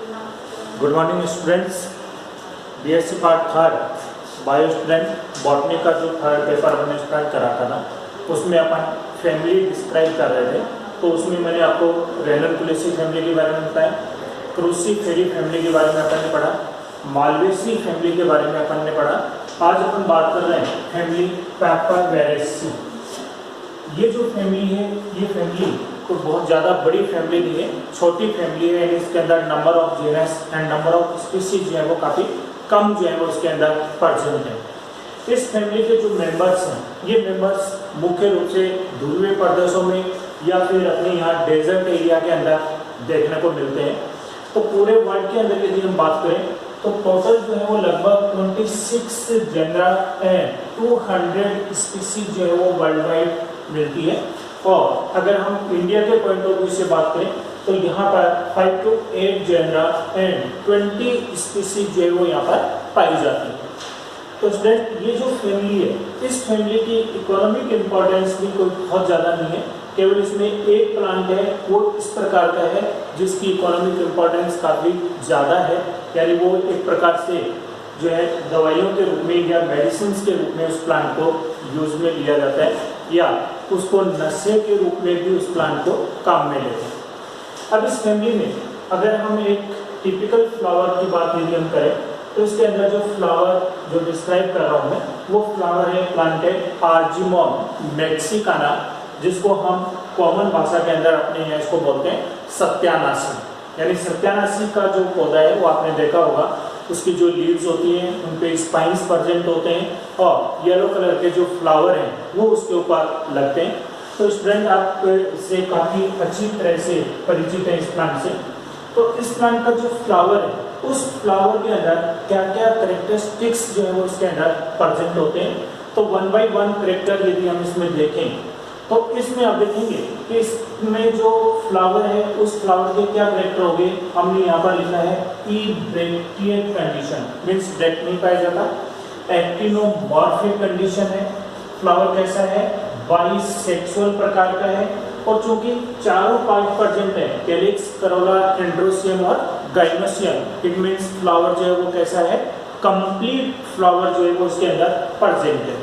Good morning students. BSc part third bio student botany का जो third paper हमने start करा था ना, उसमें अपन फैमिली डिस्क्राइब कर रहे थे। तो उसमें मैंने आपको रेनर-कुलेसी फैमिली के बारे में बताया, क्रूसीफेरी फैमिली के बारे में अपन ने पढ़ा, मालवेसी फैमिली के बारे में अपन ने पढ़ा। आज अपन बात कर रहे हैं फैमिली पैपावेरेसी। ये जो फैमिली है, ये फैमिली तो बहुत ज़्यादा बड़ी फैमिली नहीं है, छोटी फैमिली है। इसके अंदर number of genus and number of species जो है वो काफ़ी कम जो है वो इसके अंदर प्रेजेंट है। इस फैमिली के जो मेंबर्स हैं, ये मेंबर्स मुख्य रूप से ध्रुवीय प्रदेशों में या फिर अपने यहाँ डेजर्ट एरिया के अंदर देखने को मिलते हैं। तो पूरे वर्ल्ड के अंदर यदि हम बात करें तो टोटल जो है वो लगभग 26 जेनरा एंड 200 स्पीसीज जो है वो वर्ल्ड वाइड मिलती है। और अगर हम इंडिया के पॉइंट ऑफ व्यू से बात करें तो यहाँ पर 5 to 8 जेनरा एंड 20 स्पीसीज जो है वो यहाँ पर पाई जाती है। तो स्टूडेंट, ये जो फैमिली है, इस फैमिली की इकोनॉमिक इम्पोर्टेंस भी कोई बहुत ज़्यादा नहीं है। केवल इसमें एक प्लांट है, वो इस प्रकार का है जिसकी इकोनॉमिक इम्पोर्टेंस काफ़ी ज़्यादा है। यानी वो एक प्रकार से जो है दवाइयों के रूप में या मेडिसिन के रूप में उस प्लांट को यूज में लिया जाता है, या उसको नशे के रूप में भी उस प्लांट को काम में लेते हैं। अब इस फैमिली में अगर हम एक टिपिकल फ्लावर की बात यदि हम करें तो इसके अंदर जो फ्लावर जो डिस्क्राइब कर रहा हूँ मैं, वो फ्लावर है प्लांटेड आर्जिमोम मैक्सिकाना, जिसको हम कॉमन भाषा के अंदर अपने यहाँ इसको बोलते हैं सत्यानाशी। यानी सत्यानाशी का जो पौधा है वो आपने देखा होगा, उसकी जो लीव्स होती हैं उन पे स्पाइन्स प्रेजेंट होते हैं और येलो कलर के जो फ्लावर हैं वो उसके ऊपर लगते हैं। तो स्टूडेंट, आप इससे काफ़ी अच्छी तरह से परिचित हैं इस प्लांट से। तो इस प्लांट का जो फ्लावर है, उस फ्लावर के अंदर क्या क्या करेक्टरिस्टिक्स जो है वो इसके अंदर प्रेजेंट होते हैं। तो 1 by 1 करेक्टर यदि हम इसमें देखें तो इसमें आप देखेंगे कि इसमें जो फ्लावर है उस फ्लावर के क्या करेक्टर हो गए। हमने यहाँ पर लिखा है इब्रेक्टिएट कंडीशन, मीन्स ब्रेक नहीं पाया जाता। एक्टिनोमॉर्फिक कंडीशन है। फ्लावर कैसा है, बाइसेक्सुअल प्रकार का है। और चूंकि चारों पार्ट प्रेजेंट है, कैलिक्स, करोला, एंड्रोसियम और गाइनोसियम, इट मीन्स फ्लावर जो है वो कैसा है, कंप्लीट फ्लावर जो है वो इसके अंदर प्रेजेंट है।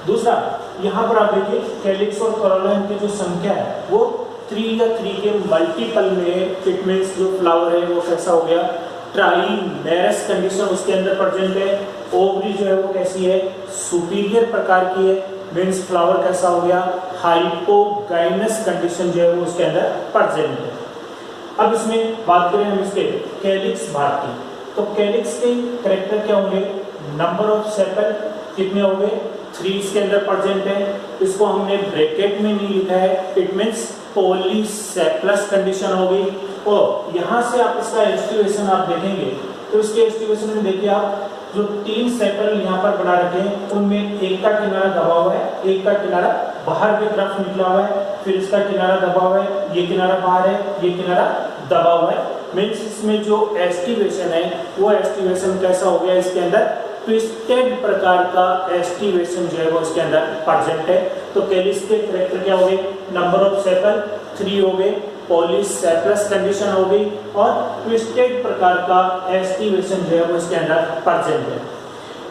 दूसरा, यहाँ पर आप देखिए कैलिक्स और करोला की जो संख्या है वो 3 या 3 के मल्टीपल में। इट मीन्स जो फ्लावर है वो कैसा हो गया, ट्राइमेरस कंडीशन उसके अंदर प्रेजेंट है। ओवरी जो है वो कैसी है, सुपीरियर प्रकार की है, मीन्स फ्लावर कैसा हो गया, हाइपोगाइनस कंडीशन जो है वो उसके अंदर प्रेजेंट है। अब इसमें बात करें हम इसके कैलिक्स भाग की, तो कैलिक्स के करेक्टर क्या होंगे, नंबर ऑफ सेपल कितने हो गए, 3 इसके अंदर प्रेजेंट है। इसको हमने ब्रैकेट में नहीं लिखा है, इट मीन्स पॉलीसेप्लस कंडीशन हो गई। और यहाँ से आप इसका एस्टिवेशन आप देखेंगे तो इसके एस्टिवेशन में देखिए आप जो 3 सेपल यहाँ पर बना रखे हैं उनमें एक का किनारा दबा हुआ है, एक का किनारा बाहर की तरफ निकला हुआ है, फिर इसका किनारा दबा हुआ है, ये किनारा बाहर है, ये किनारा दबा हुआ है। मीन्स इसमें जो एस्टिवेशन है वो एस्टिवेशन कैसा हो गया, इसके अंदर ट्विस्टेड प्रकार का एस्टिवेशन जो है वो इसके अंदर प्रेजेंट है। तो कैलिक्स के करेक्टर क्या हो गए, नंबर ऑफ सेपल 3 हो गए, पॉलीसेप्लस कंडीशन हो गई और ट्विस्टेड प्रकार का एस्टिवेशन जो है वो इसके अंदर प्रेजेंट है।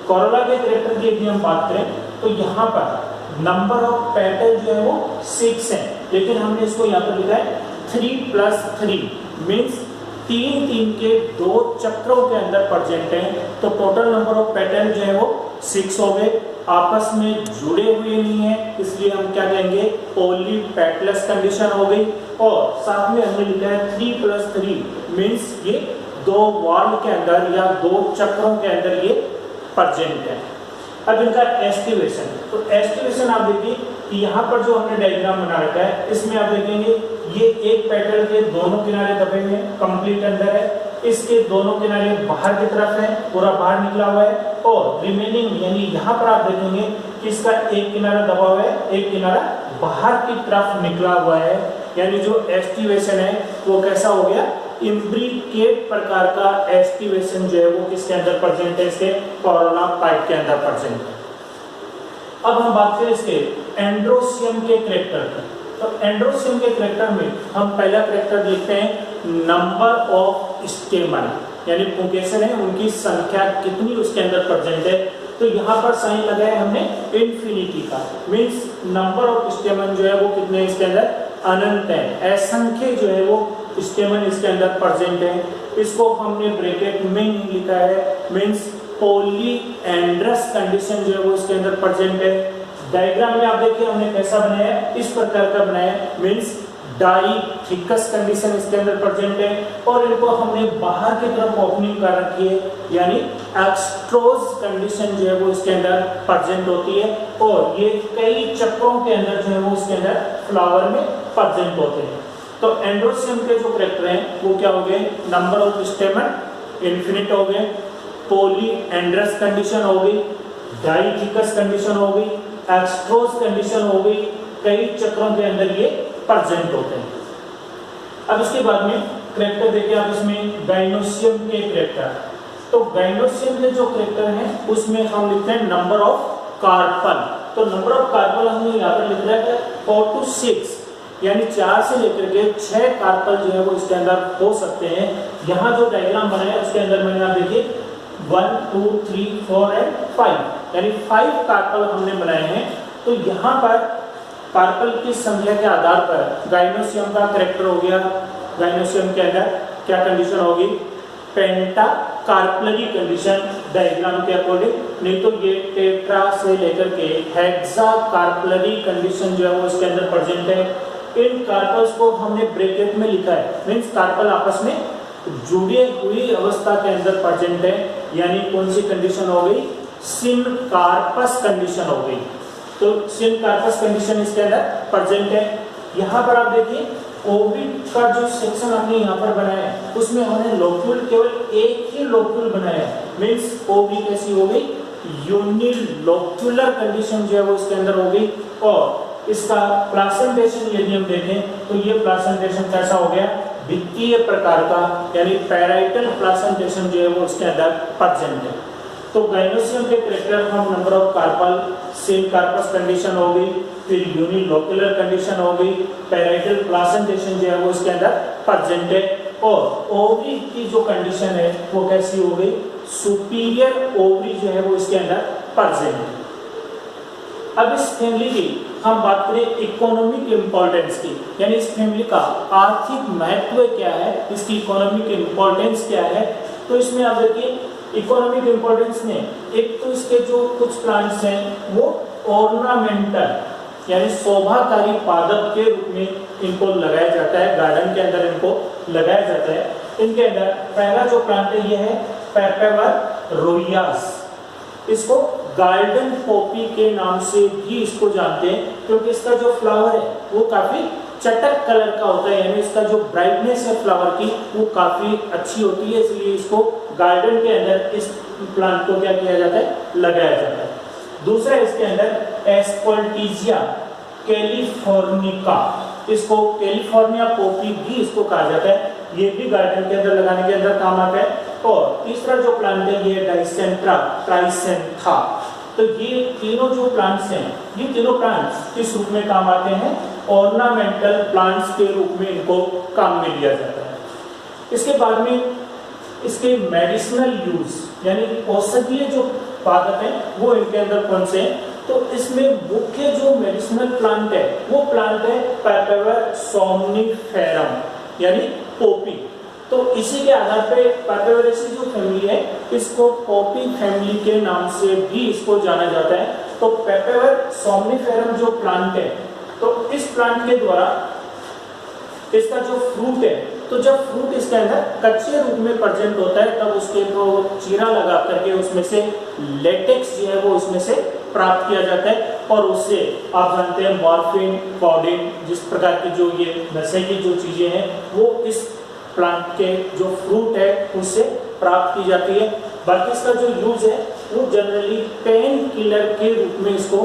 कोरोला के करेक्टर की यदि हम बात करें तो यहाँ पर नंबर ऑफ पेटल जो है वो 6 है, लेकिन हमने इसको यहाँ पर लिखा है 3+3, मीन्स 3 के 2 चक्रों के अंदर प्रेजेंट है। तो टोटल नंबर ऑफ पेटल जो है वो 6 हो गए, आपस में जुड़े हुए नहीं है, इसलिए हम क्या कहेंगे, पॉलीपेटलस कंडीशन हो गई। और साथ में हमने लिखा है 3+3, मीन्स ये 2 वॉल के अंदर या 2 चक्रों के अंदर ये प्रेजेंट है। अब इनका एस्टिवेशन, तो एस्टिवेशन आप देखिए कि यहाँ पर जो हमने डायग्राम बना रखा है इसमें आप देखेंगे ये एक पेटल के दोनों किनारे दबे हुए हैं, कंप्लीट अंदर है, इसके दोनों किनारे बाहर की तरफ है, पूरा बाहर निकला हुआ है। और रिमेनिंग यानी यहाँ पर आप देखेंगे कि इसका एक किनारा दबा हुआ है, एक किनारा बाहर की तरफ निकला हुआ है। यानी जो एस्टिवेशन है वो कैसा हो गया, इम्ब्रिकेट प्रकार का एस्टिवेशन जो है वो किसके अंदर प्रेजेंट है, इसके कोरोला पाइप के अंदर प्रेजेंट है। अब हम बात करें इसके एंड्रोसियम के करेक्टर की, तो एंड्रोसियम के करेक्टर में हम पहला करेक्टर लिखते हैं नंबर ऑफ स्टेमन, यानी पुंकेसन है उनकी संख्या कितनी उसके अंदर प्रेजेंट है। तो यहाँ पर साइन लगाया हमने इन्फिनिटी का, मीन्स नंबर ऑफ स्टेमन जो है वो कितने इसके अंदर अनंत है, असंख्य जो है वो स्टेमन इसके अंदर प्रेजेंट है। इसको हमने ब्रैकेट में लिखा है, मीन्स पॉलीएंड्रस कंडीशन जो है वो इसके अंदर प्रेजेंट है। डायग्राम में आप देखिए हमने कैसा बनाया है, इस प्रकार का बनाया है, मीन्स डाइथिकस कंडीशन इसके अंदर प्रेजेंट है और इनको हमने बाहर की तरफ ओपनिंग कर रखी है, यानी एक्सट्रोज कंडीशन जो है वो इसके अंदर प्रेजेंट होती है और ये कई चक्रों के अंदर जो है वो इसके अंदर फ्लावर में प्रेजेंट होते हैं। तो एंड्रोसियम के जो कैरेक्टर हैं वो क्या हो गए, नंबर ऑफ स्टेमन इन्फिनिट हो गए, पॉलीएंड्रस कंडीशन हो गई, डाइथिकस कंडीशन हो गई, एक्सट्रोज कंडीशन हो गई, कई चक्रों के अंदर ये प्रेजेंट होते हैं। अब इसके बाद में कैरेक्टर देखिए आप इसमें गाइनोसियम के कैरेक्टर, तो गाइनोसियम के जो कैरेक्टर हैं उसमें हम लिखते हैं नंबर ऑफ कार्पल। तो नंबर ऑफ कार्पल हमने यहाँ पर लिख रहा है 4 to 6, यानी 4 से लेकर के 6 कार्पल जो है वो इसके अंदर हो सकते हैं। यहाँ जो डायग्राम बनाया है उसके अंदर मैंने आप देखिए 1 2 3 4 एंड 5, यानी 5 कार्पल हमने बनाए हैं। तो यहाँ पर कार्पल की संख्या के आधार पर गाइनोसियम का कैरेक्टर हो गया, गाइनोसियम के अंदर क्या कंडीशन होगी, पेंटा कार्पलरी कंडीशन डायग्राम के अकॉर्डिंग, नहीं तो ये टेट्रा से लेकर के हेक्सा कार्पलरी कंडीशन जो है वो इसके अंदर प्रेजेंट है। इन कार्पल्स को हमने ब्रैकेट में लिखा है, मीन्स कार्पल आपस में जुड़े हुई अवस्था के अंदर प्रेजेंट है, यानी कौन सी कंडीशन हो गई, सिनकार्पस कंडीशन हो गई। तो सिनकार्पस कंडीशन इसके अंदर प्रेजेंट है। यहाँ पर आप देखिए ओविड का जो सेक्शन हमने यहाँ पर बनाया है उसमें हमने लोक्यूल केवल एक ही लोक्यूल बनाया है, मीन्स ओवी कैसी हो गई, यूनिलोक्यूलर कंडीशन जो है वो इसके अंदर हो गई। और इसका प्लासेंटेशन यदि हम देखें तो ये प्लासेंटेशन कैसा हो गया, वित्तीय प्रकार का, यानी पैराइटल प्लासेंटेशन जो है वो इसके अंदर प्रेजेंट है। तो गाइनोसियम के कैरेक्टर हम number of carpel, syncarpous condition हो गई, फिर यूनिलोक्यूलर कंडीशन हो गई, पैराइटल प्लासेंटेशन जो है वो इसके अंदर प्रेजेंट है। और ओवरी की जो कंडीशन है वो कैसी हो गई, सुपीरियर ओवरी जो है वो इसके अंदर प्रेजेंट है। अब इस फैमिली की हम बात करें इकोनॉमिक इंपॉर्टेंस की, यानी इस फैमिली का आर्थिक महत्व क्या है, इसकी इकोनॉमिक इंपॉर्टेंस क्या है। तो इसमें आप देखिए इकोनॉमिक इंपॉर्टेंस में एक तो इसके जो कुछ प्लांट्स हैं वो ऑर्नामेंटल, यानी शोभाकारी पादप के रूप में इनको लगाया जाता है, गार्डन के अंदर इनको लगाया जाता है। इनके अंदर पहला जो प्लांट है ये है पेपेवर रोयास, इसको गार्डन पॉपी के नाम से भी इसको जानते हैं, क्योंकि इसका जो फ्लावर है वो काफी चटक कलर का होता है, यानी इसका जो ब्राइटनेस है फ्लावर की वो काफी अच्छी होती है, इसलिए इसको गार्डन के अंदर इस प्लांट को क्या किया जाता है, लगाया जाता है। दूसरा इसके अंदर एस्पर्टिजिया कैलिफोर्निका, इसको कैलिफोर्निया पॉपी भी इसको कहा जाता है, ये भी गार्डन के अंदर लगाने के अंदर काम आता है। और तीसरा जो प्लांट है ये डाइसेंट्रा ट्राइसेंथा। तो ये तीनों जो प्लांट्स हैं, ये तीनों प्लांट्स किस रूप में काम आते हैं, ऑर्नामेंटल प्लांट्स के रूप में इनको काम में लिया जाता है। इसके बाद में इसके मेडिसिनल यूज, यानी औषधीय जो पादप हैं वो इनके अंदर कौन से हैं, तो इसमें मुख्य जो मेडिसिनल प्लांट है वो प्लांट है पेपेवर सोमनिफेरम, यानी पोपी। तो इसी के आधार पे पेपेवरेसी जो फैमिली है इसको पॉपी फैमिली के नाम से भी इसको जाना जाता है। तो पेपेवर सोमनिफेरम जो प्लांट है, तो इस प्लांट के द्वारा इसका जो फ्रूट है, तो जब फ्रूट इसके अंदर कच्चे रूप में प्रेजेंट होता है तब उसके को चीरा लगा करके उसमें से लेटेक्स जो है वो इसमें से प्राप्त किया जाता है और उससे आप जानते हैं मॉर्फिन, कोडेन, जिस प्रकार की जो ये नशे की जो चीजें हैं वो इस प्लांट के जो फ्रूट है उससे प्राप्त की जाती है। बाकी इसका जो यूज है वो जनरली पेन किलर के रूप में इसको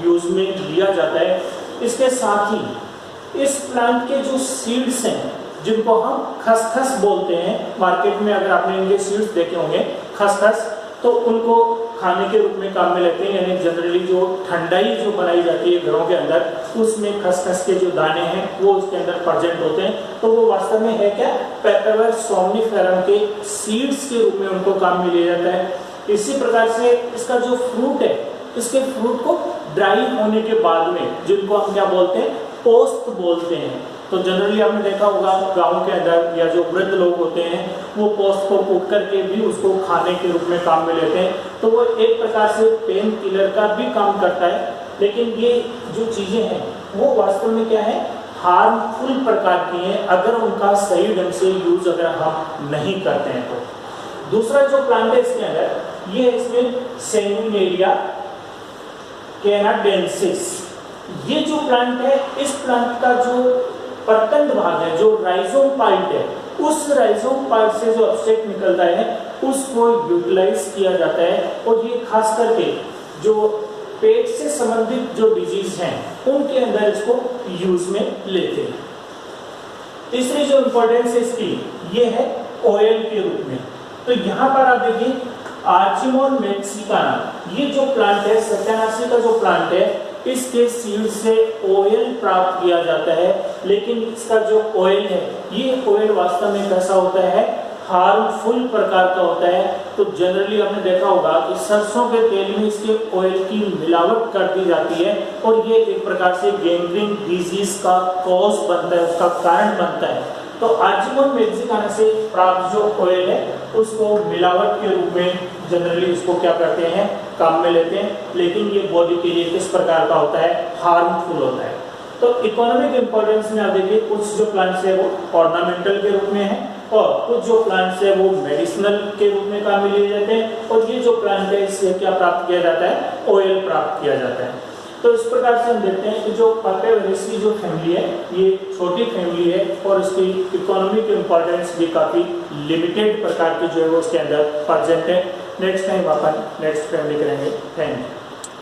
यूज में लिया जाता है। इसके साथ ही इस प्लांट के जो सीड्स हैं जिनको हम खसखस बोलते हैं, मार्केट में अगर आपने इनके सीड्स देखे होंगे खसखस, तो उनको खाने के रूप में काम में लेते हैं, यानी जनरली जो ठंडाई जो बनाई जाती है घरों के अंदर, उसमें खसखस के जो दाने हैं वो उसके अंदर प्रेजेंट होते हैं। तो वो वास्तव में है क्या, पेपरवर सोमनिफेरम के सीड्स के रूप में उनको काम में लिया जाता है। इसी प्रकार से इसका जो फ्रूट है, इसके फ्रूट को ड्राई होने के बाद में, जिनको हम क्या बोलते हैं, पोस्त बोलते हैं। तो जनरली आपने देखा होगा गांव के अंदर या जो वृद्ध लोग होते हैं वो पोस्त को कूट करके भी उसको खाने के रूप में काम में लेते हैं। तो वो एक प्रकार से पेन किलर का भी काम करता है, लेकिन ये जो चीजें हैं वो वास्तव में क्या है, हार्मफुल प्रकार की हैं अगर उनका सही ढंग से यूज अगर हम नहीं करते हैं तो। दूसरा जो प्लांट है इसके अंदर, ये इसमें सेमिनेरिया कैनाडेंसिस, ये जो प्लांट है, इस प्लांट का जो प्रतंड भाग है, जो राइजोम पार्ट है, उस राइजोम पार्ट से जो अपस्टेट निकलता है उसको यूटिलाइज किया जाता है। और ये खास करके जो पेट से संबंधित जो डिजीज हैं उनके अंदर इसको यूज में लेते हैं। तीसरी जो इंपॉर्टेंस है इसकी, ये है ऑयल के रूप में। तो यहाँ पर आप देखिए आर्चिमोन मैक्सिकाना, ये जो प्लांट है, सत्यानाशी का जो प्लांट है, इसके सीड से ऑयल प्राप्त किया जाता है। लेकिन इसका जो ऑयल है, ये ऑयल वास्तव में कैसा होता है, हार्मफुल प्रकार का होता है। तो जनरली आपने देखा होगा कि सरसों के तेल में इसके ऑयल की मिलावट कर दी जाती है और ये एक प्रकार से गैंग्रीन डिजीज का कॉज बनता है, उसका कारण बनता है। तो आर्चिमोन मैक्सिकाना से प्राप्त जो ऑयल है उसको मिलावट के रूप में जनरली उसको क्या करते हैं, काम में लेते हैं। लेकिन ये बॉडी के लिए किस प्रकार का होता है, हार्मफुल होता है। तो इकोनॉमिक इंपॉर्टेंस में आप देखिए कुछ जो प्लांट्स है वो ऑर्नामेंटल के रूप में है और कुछ जो प्लांट्स है वो मेडिसिनल के रूप में काम में लिए जाते हैं। और ये जो प्लांट है इससे क्या प्राप्त किया जाता है, ऑयल प्राप्त किया जाता है। तो इस प्रकार से हम देखते हैं कि जो पापेवरेसी की जो फैमिली है ये छोटी फैमिली है और इसकी इकोनॉमिक इंपॉर्टेंस भी काफ़ी लिमिटेड प्रकार की जो है वो उसके अंदर प्रेजेंट है। नेक्स्ट टाइम अपन नेक्स्ट फैमिली करेंगे। Thank you.